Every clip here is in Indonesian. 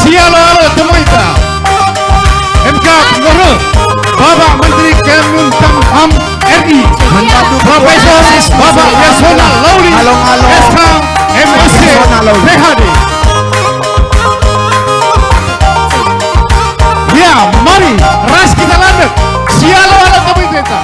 Sialo Temuita MK Pengurus Bapak Menteri Kemenkumham RI Profesor Bapak Yasona Lauli SK MSc PhD. Ya, mari ras kita landep. Sialo Temuita.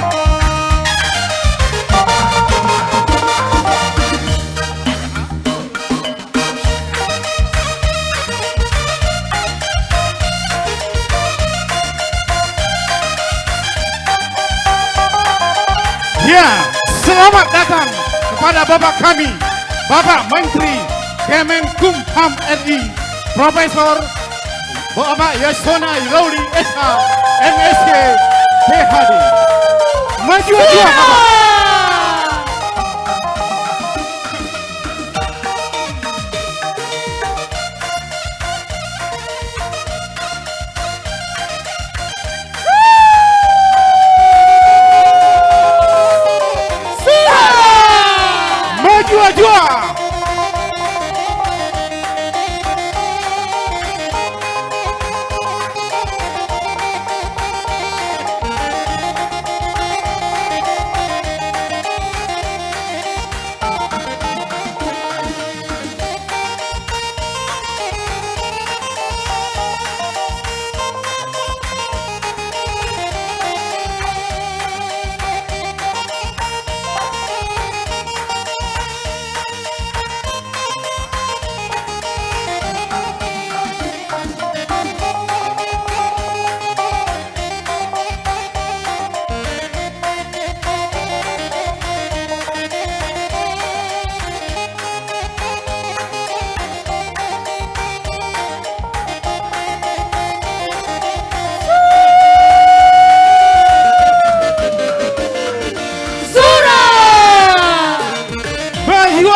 Ya, selamat datang kepada Bapak kami, Bapak Menteri Kemenkumham RI, Profesor Bapak Yasona Lauli SH MSc PhD. Maju aja Bapak.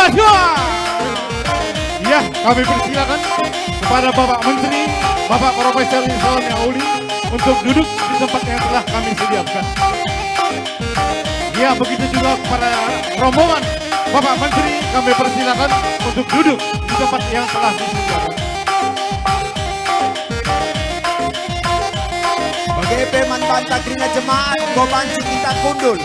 Jua. Ya, kami persilakan kepada Bapak Menteri, Bapak Profesor Yasona Lauli untuk duduk di tempat yang telah kami sediakan. Ya, begitu juga kepada rombongan Bapak Menteri, kami persilakan untuk duduk di tempat yang telah disediakan. Bagi mantan takrina jemaat Gopanci kita kundul.